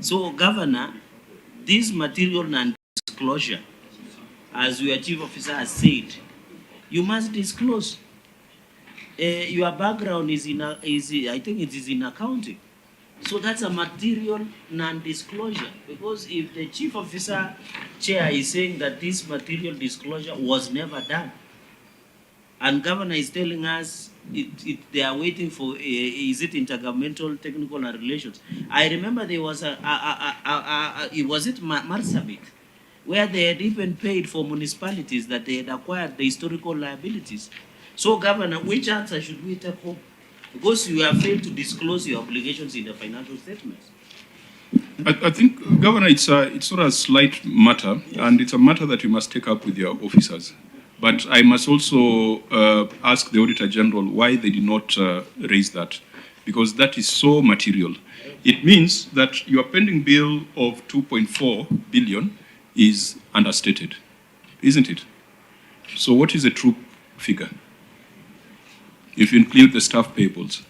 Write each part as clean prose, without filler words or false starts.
So, Governor, this material non-disclosure, as your chief officer has said, you must disclose. Your background is I think it is in accounting. So that's a material non-disclosure, because if the chief officer chair is saying that this material disclosure was never done, and governor is telling us they are waiting for, is it intergovernmental technical and relations? I remember there was was it Marsabit, where they had even paid for municipalities that they had acquired the historical liabilities. So, Governor, which answer should we take home? Because you have failed to disclose your obligations in the financial statements. I think, Governor, it's not a slight matter, yes, and it's a matter that you must take up with your officers. But I must also ask the Auditor General why they did not raise that, because that is so material. It means that your pending bill of 2.4 billion is understated, isn't it? So what is the true figure, if you include the staff payables?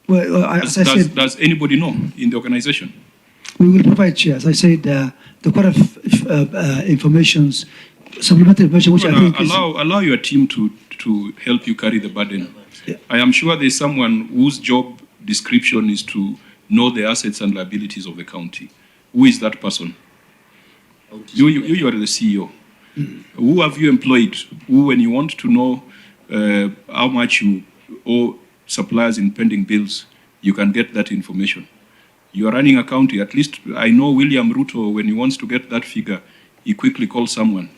Well, as I said, does anybody know in the organization? We will provide, Chair. As I said, the quite of informations, supplementary information, which I think allow your team to help you carry the burden. Yeah. I am sure there's someone whose job description is to know the assets and liabilities of the county. Who is that person? You are the CEO. Who have you employed? Who, when you want to know how much you owe suppliers in pending bills, you can get that information. You are running a county. At least I know William Ruto, when he wants to get that figure, he quickly calls someone.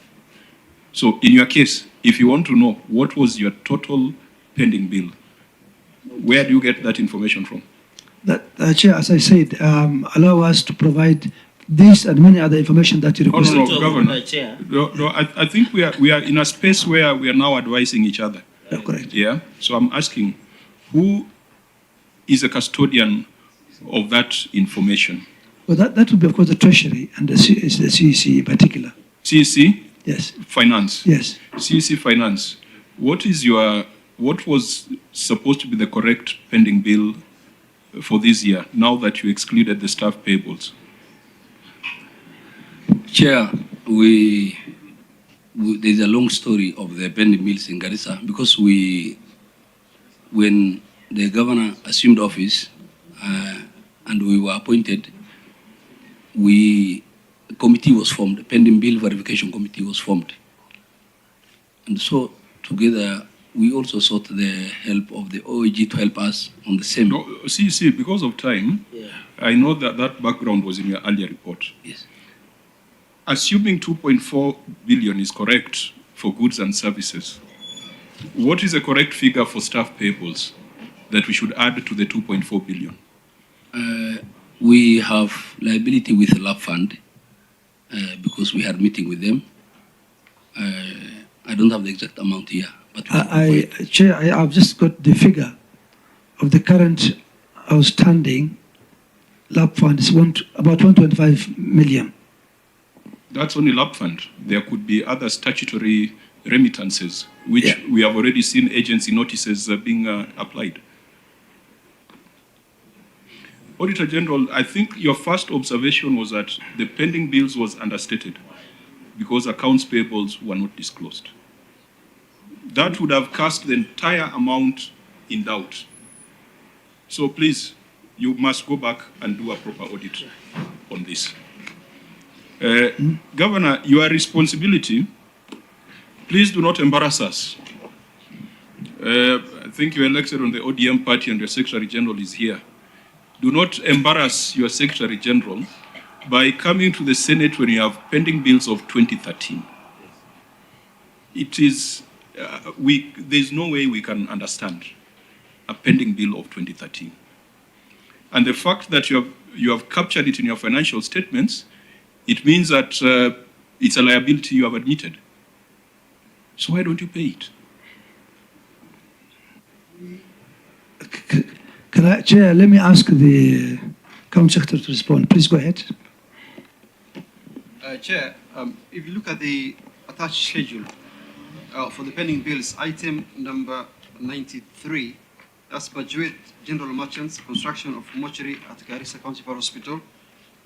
So in your case, if you want to know what was your total pending bill, where do you get that information from? Chair, as I said, allow us to provide this and many other information that you request. No, Governor. I think we are in a space where we are now advising each other. Correct. Yeah. So I'm asking, who is a custodian of that information? Well, that would be, of course, the Treasury and the CEC in particular. CEC? Yes. Finance? Yes. CEC Finance. What was supposed to be the correct pending bill for this year, now that you excluded the staff payables? Chair, there's a long story of the pending bills in Garissa, because when the governor assumed office and we were appointed, a committee was formed, a pending bill verification committee was formed. And so together, we also sought the help of the OAG to help us on the same. No, see, because of time, yeah. I know that background was in your earlier report. Yes. Assuming 2.4 billion is correct for goods and services, what is the correct figure for staff payables that we should add to the 2.4 billion? We have liability with the lab fund because we had meeting with them. I don't have the exact amount here. But Chair, I've just got the figure of the current outstanding lab fund is about 125 million. That's only lab fund. There could be other statutory remittances, which we have already seen agency notices being applied. Auditor General, I think your first observation was that the pending bills was understated because accounts payables were not disclosed. That would have cast the entire amount in doubt. So please, you must go back and do a proper audit on this. Governor, your responsibility, please do not embarrass us. I think you're elected on the ODM party and your Secretary General is here. Do not embarrass your Secretary General by coming to the Senate when you have pending bills of 2013. It is, there's no way we can understand a pending bill of 2013. And the fact that you have captured it in your financial statements, it means that it's a liability you have admitted. So why don't you pay it? Chair, let me ask the County Secretary to respond. Please go ahead. Chair, if you look at the attached schedule for the pending bills, item number 93, That's Bajuit General Merchants, construction of mortuary at Garissa County Fire Hospital.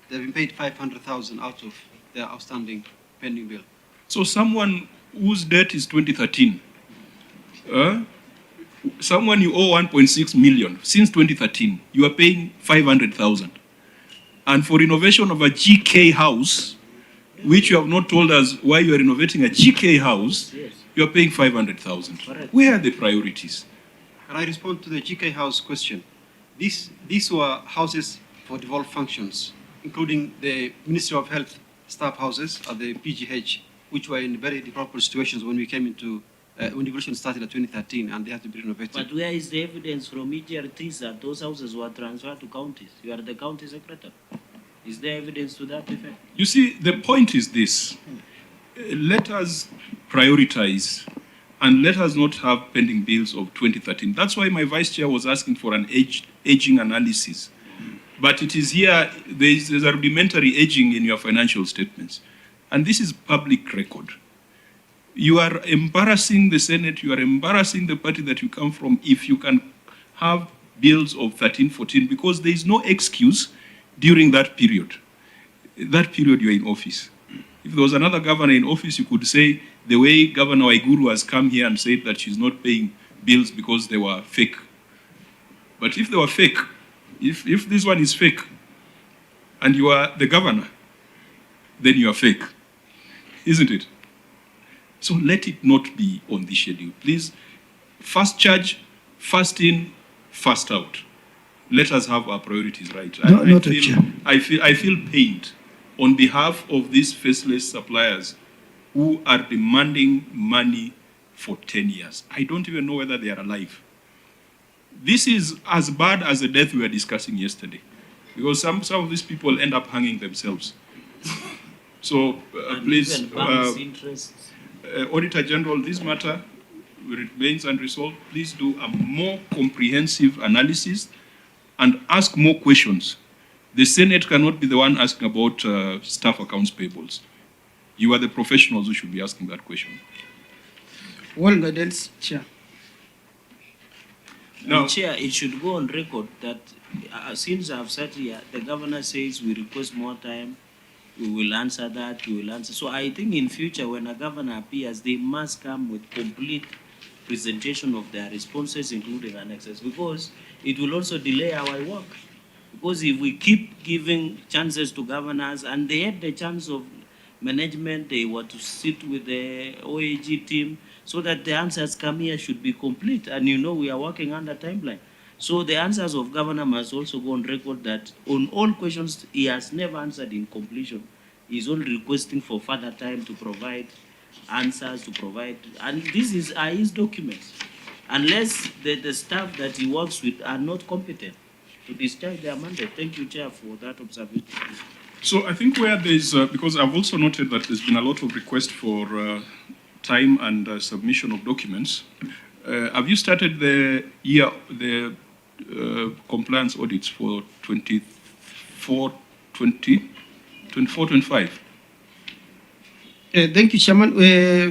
They've been paid 500,000 out of their outstanding pending bill. So someone whose debt is 2013, someone you owe 1.6 million since 2013, you are paying 500,000. And for renovation of a GK house, which you have not told us why you are renovating a GK house, you are paying 500,000. Where are the priorities? Can I respond to the GK house question? These were houses for devolved functions, including the Ministry of Health staff houses at the PGH, which were in very deplorable situations when we came into, when devolution started in 2013, and they had to be renovated. But where is the evidence from EGR3 that those houses were transferred to counties? You are the county secretary. Is there evidence to that effect? You see, the point is this. Let us prioritize and let us not have pending bills of 2013. That's why my vice chair was asking for an aging analysis. But it is here, there's a rudimentary aging in your financial statements. And this is public record. You are embarrassing the Senate, you are embarrassing the party that you come from if you can have bills of 13, 14, because there is no excuse during that period. That period you are in office. If there was another governor in office, you could say the way Governor Waiguru has come here and said that she's not paying bills because they were fake. But if they were fake, if this one is fake and you are the governor, then you are fake, isn't it? So let it not be on the schedule. Please, fast charge, fast in, fast out. Let us have our priorities right. I feel pained on behalf of these faceless suppliers who are demanding money for 10 years. I don't even know whether they are alive. This is as bad as the death we were discussing yesterday, because some of these people end up hanging themselves. So please, Auditor General, this matter remains unresolved. Please do a more comprehensive analysis and ask more questions. The Senate cannot be the one asking about staff accounts payables. You are the professionals who should be asking that question. Well, guidance, Chair. Now, Chair, it should go on record that since I've sat here, the governor says we request more time, we will answer that, we will answer. So I think in future, when a governor appears, they must come with complete presentation of their responses, including annexes, because it will also delay our work. Because if we keep giving chances to governors, and they had the chance of management, they were to sit with the OAG team, so that the answers come here should be complete. And you know we are working under timeline. So the answers of governor must also go on record that on all questions he has never answered in completion. He's only requesting for further time to provide answers, to provide, and this is his documents. Unless the staff that he works with are not competent to discharge their mandate. Thank you, Chair, for that observation. So I think where there's, because I've also noted that there's been a lot of requests for time and submission of documents. Have you started the compliance audits for 24-25? Thank you, Chairman.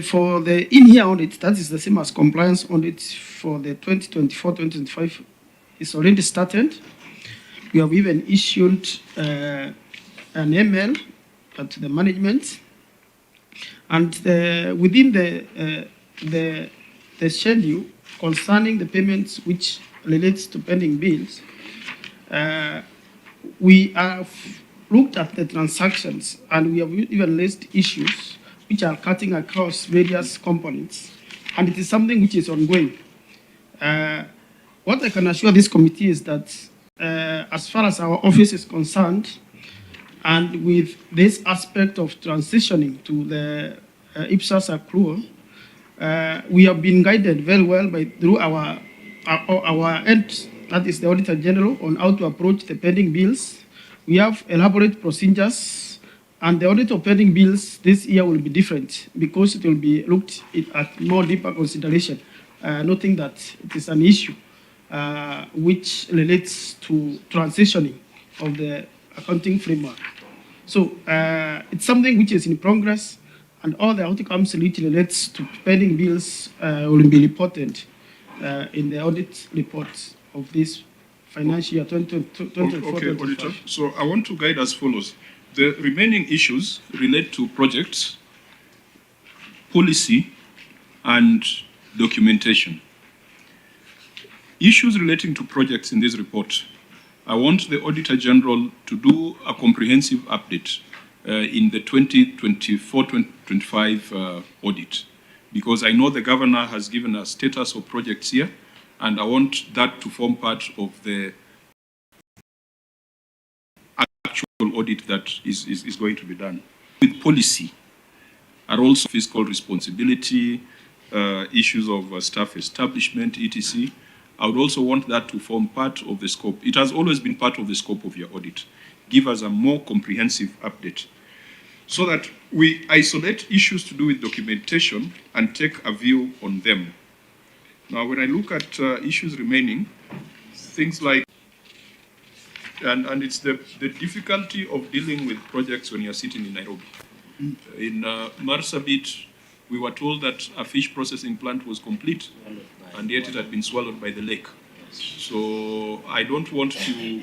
For the in-year audit, that is the same as compliance audit for the 2024-2025. It's already started. We have even issued an email to the management, and within the schedule concerning the payments which relates to pending bills, we have looked at the transactions, and we have even raised issues which are cutting across various components, and it is something which is ongoing. What I can assure this committee is that as far as our office is concerned, and with this aspect of transitioning to the IPSAS accrual, we have been guided very well through our end, that is the Auditor General, on how to approach the pending bills. We have elaborate procedures, and the audit of pending bills this year will be different because it will be looked at more deeper consideration, noting that it is an issue which relates to transitioning of the accounting framework. So it's something which is in progress, and all the outcomes which relates to pending bills will be reported in the audit reports of this financial year 2024-25. Okay, Auditor. So I want to guide as follows. The remaining issues relate to projects, policy, and documentation. Issues relating to projects in this report, I want the Auditor General to do a comprehensive update in the 2024-25 audit, because I know the Governor has given a status of projects here, and I want that to form part of the actual audit that is going to be done. With policy are also fiscal responsibility, issues of staff establishment, etc. I would also want that to form part of the scope. It has always been part of the scope of your audit. Give us a more comprehensive update so that we isolate issues to do with documentation and take a view on them. Now, when I look at issues remaining, things like, and it's the difficulty of dealing with projects when you're sitting in Nairobi. In Marsabit, we were told that a fish processing plant was complete, and yet it had been swallowed by the lake. So I don't want to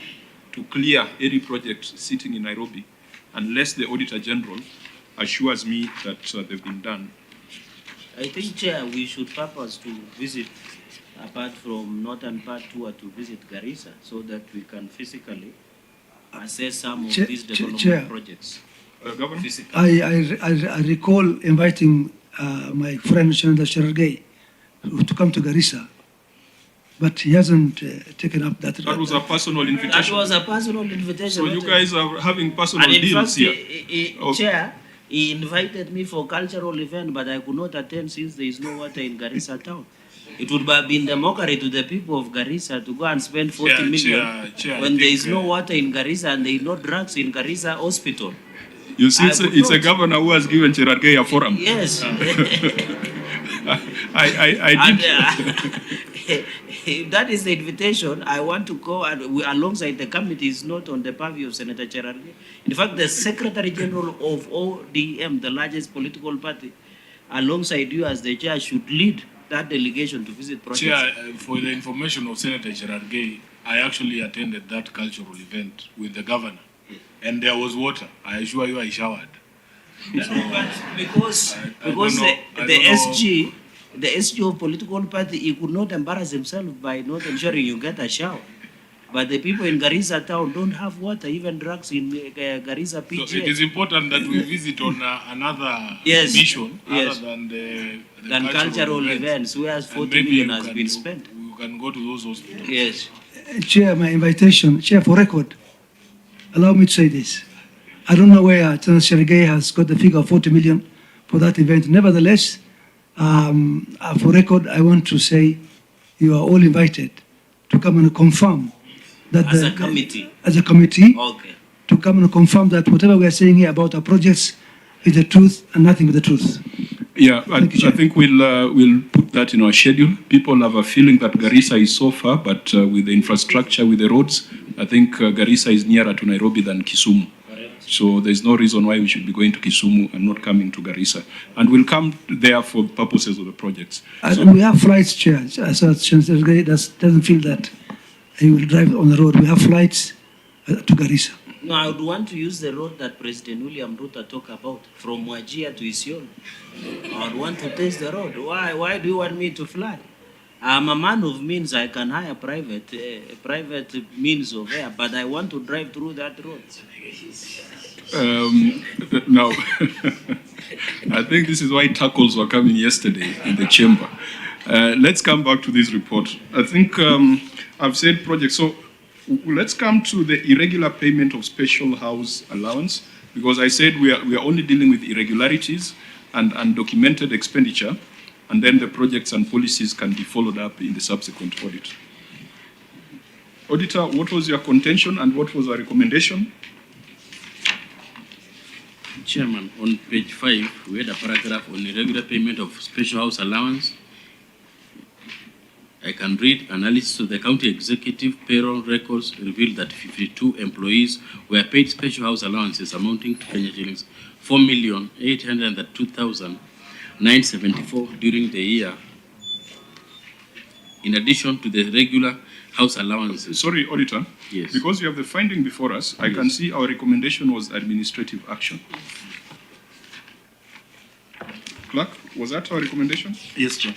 clear any project sitting in Nairobi unless the Auditor General assures me that they've been done. I think, Chair, we should purpose to visit, apart from Northern Part Tour, to visit Garissa so that we can physically assess some of these development Chair. projects. Governor? I recall inviting my friend Senator Cherargei to come to Garissa, but he hasn't taken up that. That was a personal That invitation. was a personal invitation. So you guys are having personal and in deals fact, here. Chair, he invited me for cultural event, but I could not attend since there is no water in Garissa town. It would have been the mockery to the people of Garissa to go and spend 40 million when there is no water in Garissa and there is no drugs in Garissa hospital. You see, it's a governor who has given Cherargei a forum. Yes. I did. If that is the invitation, I want to go and alongside the committee is not on the purview of Senator Cherargei. In fact, the Secretary General of ODM, the largest political party, alongside you as the chair, should lead that delegation to visit projects. Chair, for the information of Senator Cherargei, I actually attended that cultural event with the governor, and there was water. I assure you, I showered. Because the SG of political party, he could not embarrass himself by not ensuring you get a shower. But the people in Garissa town don't have water, even drugs in Garissa PGH. So it is important that we visit on another mission other than the cultural events, where 40 million has been spent. We can go to those hospitals. Yes. Chair, my invitation, Chair, for record, allow me to say this. I don't know where Senator Cherargei has got the figure of 40 million for that event. Nevertheless, for record, I want to say you are all invited to come and confirm that As a committee? As a committee, Okay. to come and confirm that whatever we are saying here about our projects is the truth and nothing but the truth. Yeah, I think we'll put that in our schedule. People have a feeling that Garissa is so far, but with the infrastructure, with the roads, I think Garissa is nearer to Nairobi than Kisumu. So there's no reason why we should be going to Kisumu and not coming to Garissa. And we'll come there for purposes of the projects. And we have flights, Chair. So Senator Cherargei doesn't feel that he will drive on the road. We have flights to Garissa. No, I would want to use the road that President William Ruto talked about, from Wajir to Isiolo. I would want to test the road. Why do you want me to fly? I'm a man of means. I can hire private means of air, but I want to drive through that road. Now, I think this is why tackles were coming yesterday in the chamber. Let's come back to this report. I think I've said projects. So let's come to the irregular payment of special house allowance, because I said we are only dealing with irregularities and undocumented expenditure, and then the projects and policies can be followed up in the subsequent audit. Auditor, what was your contention and what was our recommendation? Chairman, on page 5, we had a paragraph on irregular payment of special house allowance. I can read: analysis of the county executive payroll records revealed that 52 employees were paid special house allowances amounting to Kenya shillings 4,802,974 during the year, in addition to the regular house allowances. Sorry, Auditor. Yes. Because you have the finding before us, I can see our recommendation was administrative action. Clerk, was that our recommendation? Yes, Chair.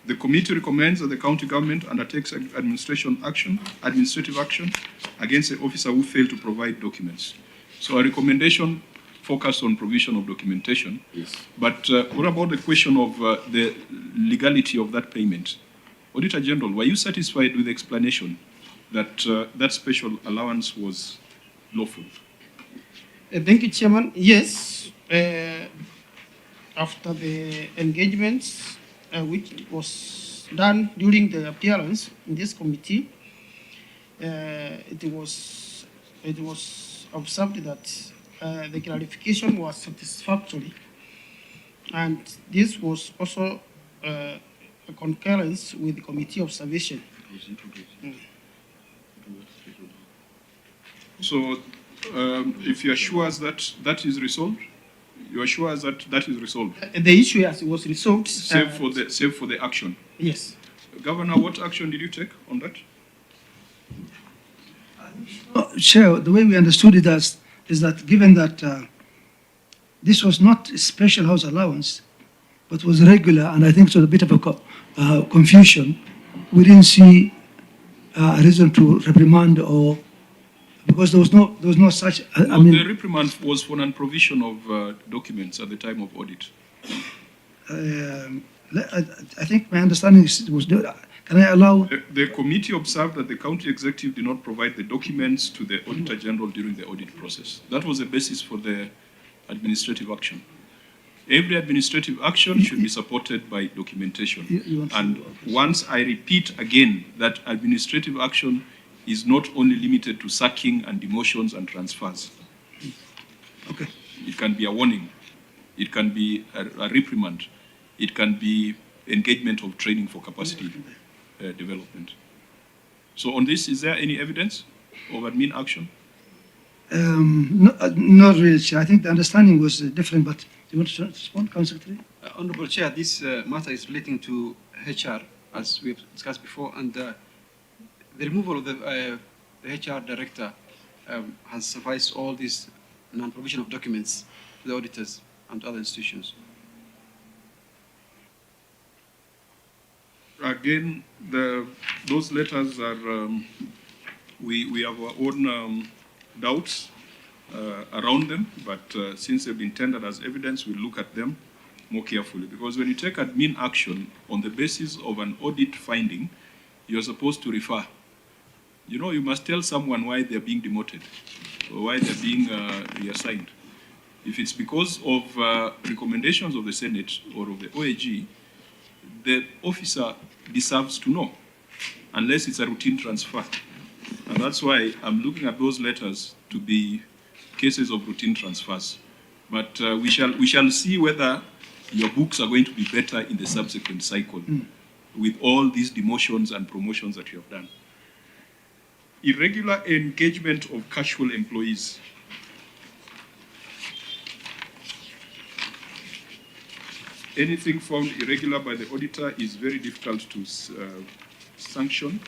The committee recommends that the county government undertakes administrative action against the officer who failed to provide documents. So our recommendation focused on provision of documentation. Yes. But what about the question of the legality of that payment? Auditor General, were you satisfied with the explanation that that special allowance was lawful? Thank you, Chairman. Yes, after the engagements which was done during the appearance in this committee, it was observed that the clarification was satisfactory, and this was also a concurrence with the committee observation. So if you assure us that that is resolved, you assure us that that is resolved? The issue was resolved. Save for the action. Yes. Governor, what action did you take on that? Chair, the way we understood it as is that given that this was not a special house allowance, but was regular, and I think it was a bit of a confusion, we didn't see a reason to reprimand or because there was no such. The reprimand was for non-provision of documents at the time of audit. I think my understanding is it was. Can I allow? The committee observed that the county executive did not provide the documents to the Auditor General during the audit process. That was the basis for the administrative action. Every administrative action should be supported by documentation. And once I repeat again that administrative action is not only limited to sacking and demotions and transfers. Okay. It can be a warning. It can be a reprimand. It can be engagement of training for capacity development. So on this, is there any evidence of admin action? Not really, Chair. I think the understanding was different, but do you want to respond, Council Secretary? Honorable Chair, this matter is relating to HR, as we have discussed before, and the removal of the HR director has sufficed all these non-provision of documents to the auditors and to other institutions. Again, those letters are, we have our own doubts around them, but since they've been tendered as evidence, we'll look at them more carefully. Because when you take admin action on the basis of an audit finding, you're supposed to refer. You know, you must tell someone why they're being demoted or why they're being reassigned. If it's because of recommendations of the Senate or of the OAG, the officer deserves to know, unless it's a routine transfer. And that's why I'm looking at those letters to be cases of routine transfers. But we shall see whether your books are going to be better in the subsequent cycle with all these demotions and promotions that you have done. Irregular engagement of casual employees. Anything found irregular by the auditor is very difficult to sanction.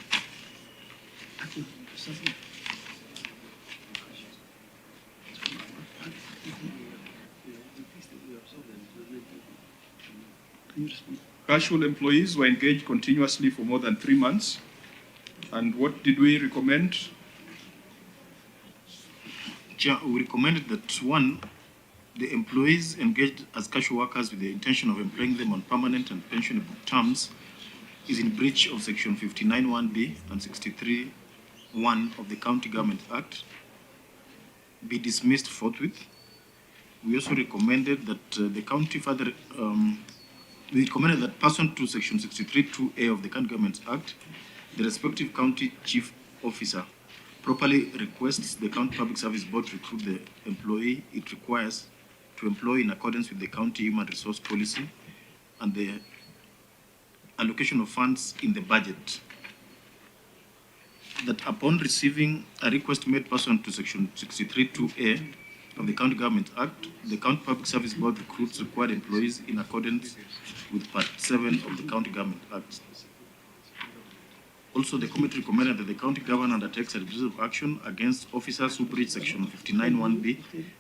Casual employees were engaged continuously for more than 3 months. And what did we recommend? Chair, we recommended that one, the employees engaged as casual workers with the intention of employing them on permanent and pensionable terms is in breach of Section 59(1)(b) and 63(1) of the County Government Act, be dismissed forthwith. We also recommended that the county further, we recommended that pursuant to Section 63(2)(a) of the County Government Act, the respective county chief officer properly requests the County Public Service Board to recruit the employee it requires to employ in accordance with the county human resource policy and the allocation of funds in the budget. That upon receiving a request made pursuant to Section 63(2)(a) of the County Government Act, the County Public Service Board recruits required employees in accordance with Part 7 of the County Government Act. Also, the committee recommended that the county governor undertakes administrative action against officers who breach section 59(1)(b)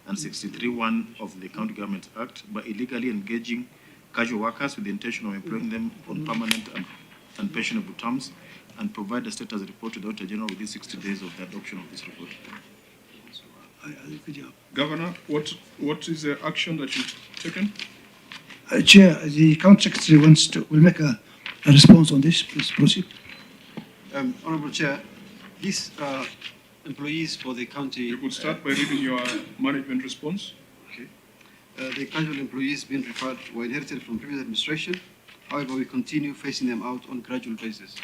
and 63(1) of the County Government Act by illegally engaging casual workers with the intention of employing them on permanent and pensionable terms, and provide the status report to the Auditor General within 60 days of the adoption of this report. Governor, what is the action that you've taken? Chair, the County Secretary will make a response on this. Please proceed. Honorable Chair, these employees for the county... You could start by reading your management response. Okay. The casual employees being referred were inherited from previous administration. However, we continue phasing them out on a gradual basis.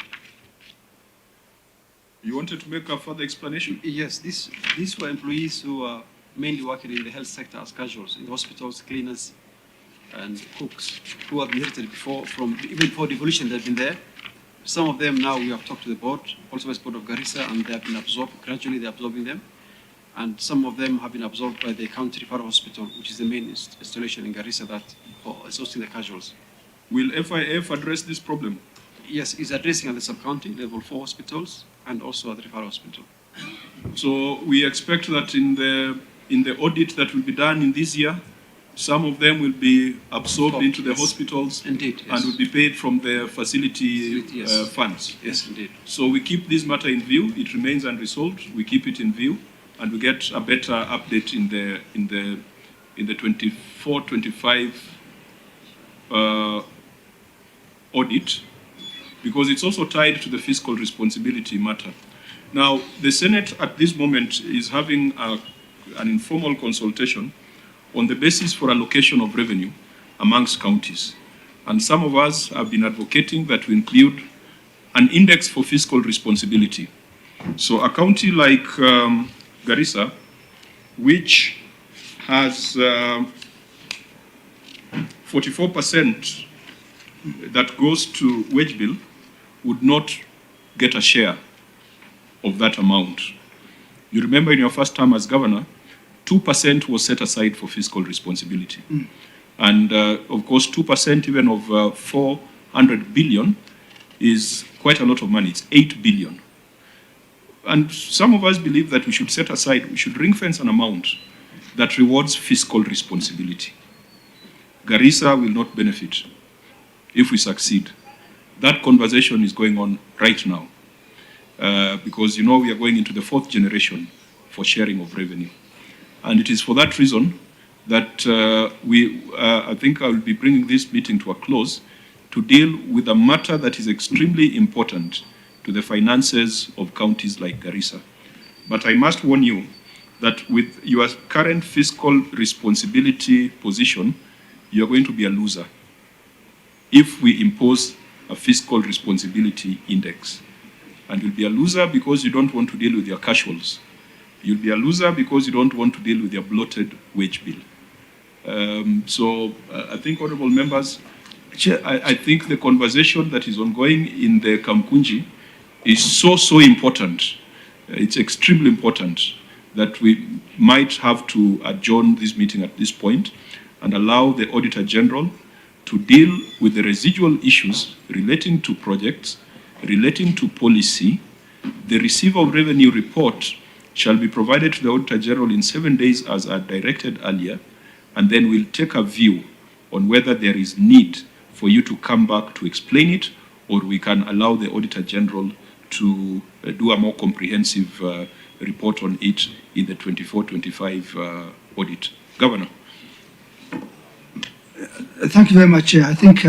You wanted to make a further explanation? Yes, these were employees who are mainly working in the health sector as casuals, in the hospitals, cleaners, and cooks, who have inherited before, even before devolution they've been there. Some of them now we have talked to the board, also as board of Garissa, and they have been absorbed, gradually they're absorbing them. And some of them have been absorbed by the county referral hospital, which is the main installation in Garissa that is hosting the casuals. Will FIF address this problem? Yes, it's addressing at the sub-county, level 4 hospitals, and also at the referral hospital. So we expect that in the audit that will be done in this year, some of them will be absorbed into the hospitals. Indeed, yes. And will be paid from the facility funds. Yes, indeed. So we keep this matter in view. It remains unresolved. We keep it in view, and we get a better update in the 24-25 audit, because it's also tied to the fiscal responsibility matter. Now, the Senate at this moment is having an informal consultation on the basis for allocation of revenue amongst counties. And some of us have been advocating that we include an index for fiscal responsibility. So a county like Garissa, which has 44% that goes to wage bill, would not get a share of that amount. You remember in your first term as governor, 2% was set aside for fiscal responsibility. And of course, 2% even of 400 billion is quite a lot of money. It's 8 billion. And some of us believe that we should set aside, we should ring fence an amount that rewards fiscal responsibility. Garissa will not benefit if we succeed. That conversation is going on right now because, you know, we are going into the 4th generation for sharing of revenue. And it is for that reason that I think I will be bringing this meeting to a close to deal with a matter that is extremely important to the finances of counties like Garissa. But I must warn you that with your current fiscal responsibility position, you are going to be a loser if we impose a fiscal responsibility index. And you'll be a loser because you don't want to deal with your casuals. You'll be a loser because you don't want to deal with your bloated wage bill. I think, honorable members, I think the conversation that is ongoing in the Kamkunji is so important. It's extremely important that we might have to adjourn this meeting at this point and allow the Auditor General to deal with the residual issues relating to projects, relating to policy. The receiver of revenue report shall be provided to the Auditor General in 7 days as I directed earlier, and then we'll take a view on whether there is need for you to come back to explain it, or we can allow the Auditor General to do a more comprehensive report on it in the 24-25 audit. Governor. Thank you very much, Chair. I think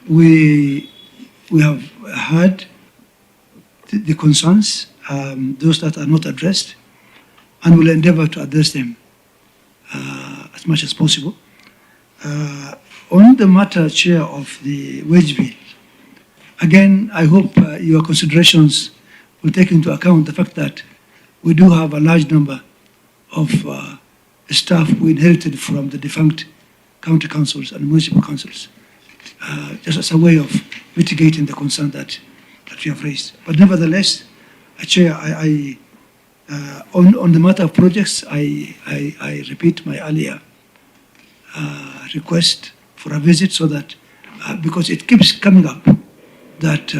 we have heard the concerns, those that are not addressed, and will endeavor to address them as much as possible. On the matter, Chair, of the wage bill, again, I hope your considerations will take into account the fact that we do have a large number of staff we inherited from the defunct county councils and municipal councils, just as a way of mitigating the concern that we have raised. But nevertheless, Chair, on the matter of projects, I repeat my earlier request for a visit so that, because it keeps coming up, that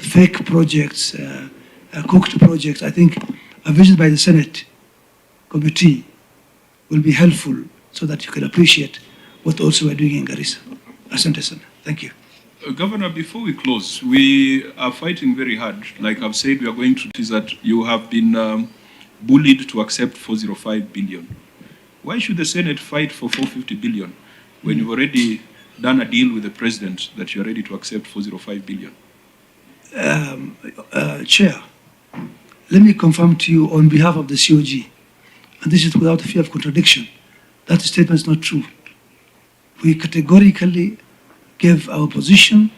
fake projects, cooked projects. I think a visit by the Senate committee will be helpful so that you can appreciate what also we're doing in Garissa. Asante sana. Thank you. Governor, before we close, we are fighting very hard. Like I've said, we are going to is that you have been bullied to accept 405 billion. Why should the Senate fight for 450 billion when you've already done a deal with the president that you're ready to accept 405 billion? Chair, let me confirm to you on behalf of the COG, and this is without fear of contradiction, that statement is not true. We categorically gave our position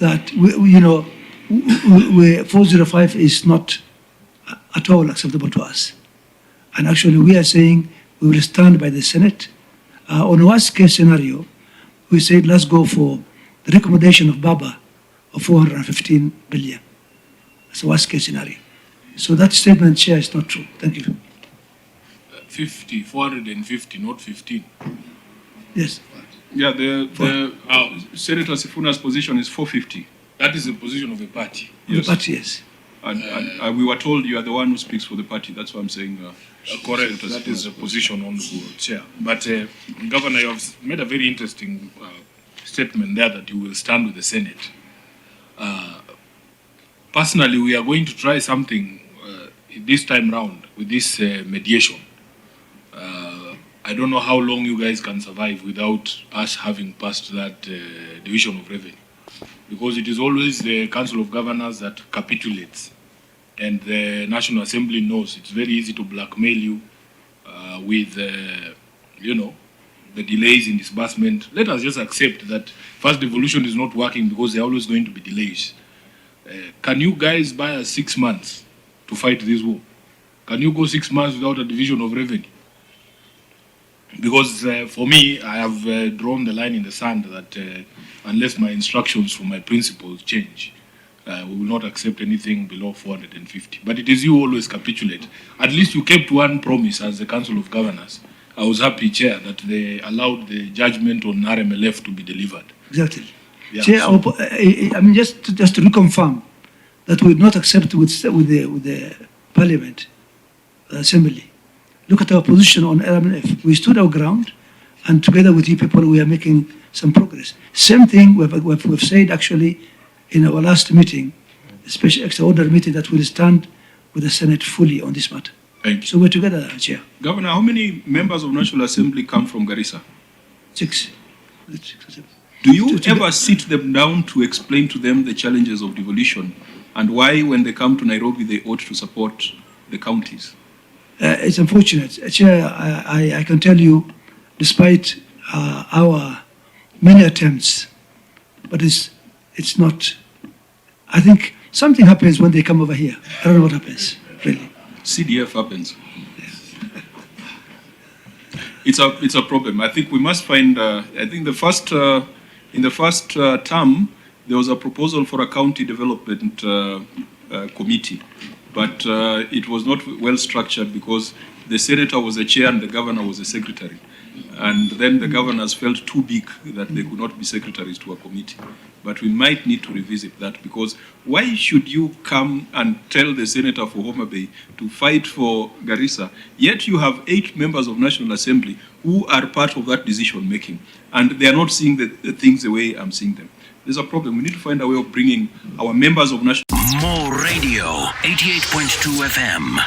that, 405 is not at all acceptable to us. And actually, we are saying we will stand by the Senate. On worst case scenario, we said let's go for the recommendation of Baba of 415 billion. That's the worst case scenario. So that statement, Chair, is not true. Thank you. 450, not 15. Yes. Yeah, Senator Sifuna's position is 450. That is the position of the party. Yes. The party, yes. And we were told you are the one who speaks for the party. That's what I'm saying. Correct. That is the position on the chair. But Governor, you have made a very interesting statement there that you will stand with the Senate. Personally, we are going to try something this time round with this mediation. I don't know how long you guys can survive without us having passed that division of revenue. Because it is always the Council of Governors that capitulates. And the National Assembly knows it's very easy to blackmail you with, the delays in disbursement. Let us just accept that first devolution is not working because there are always going to be delays. Can you guys buy us 6 months to fight this war? Can you go 6 months without a division of revenue? Because for me, I have drawn the line in the sand that unless my instructions from my principals change, we will not accept anything below 450. But it is you who always capitulate. At least you kept one promise as the Council of Governors. I was happy, Chair, that they allowed the judgment on RMLF to be delivered. Exactly. Yeah, Chair, so, I mean, just to reconfirm that we would not accept with the Parliament, the Assembly. Look at our position on RMLF. We stood our ground, and together with you people, we are making some progress. Same thing we've said actually in our last meeting, especially extraordinary meeting, that we'll stand with the Senate fully on this matter. Thank you. So we're together, Chair. Governor, how many members of National Assembly come from Garissa? 6. Do you ever sit them down to explain to them the challenges of devolution and why, when they come to Nairobi, they ought to support the counties? It's unfortunate. Chair, I can tell you, despite our many attempts, but it's not. I think something happens when they come over here. I don't know what happens, really. CDF happens. It's a problem. I think we must find. I think in the first term there was a proposal for a county development committee, but it was not well structured because the senator was the chair and the governor was the secretary. And then the governors felt too big that they could not be secretaries to a committee. But we might need to revisit that, because why should you come and tell the senator for Homa Bay to fight for Garissa, yet you have 8 members of National Assembly who are part of that decision making, and they are not seeing the things the way I'm seeing them. There's a problem. We need to find a way of bringing our members of National... More radio, 88.2 FM.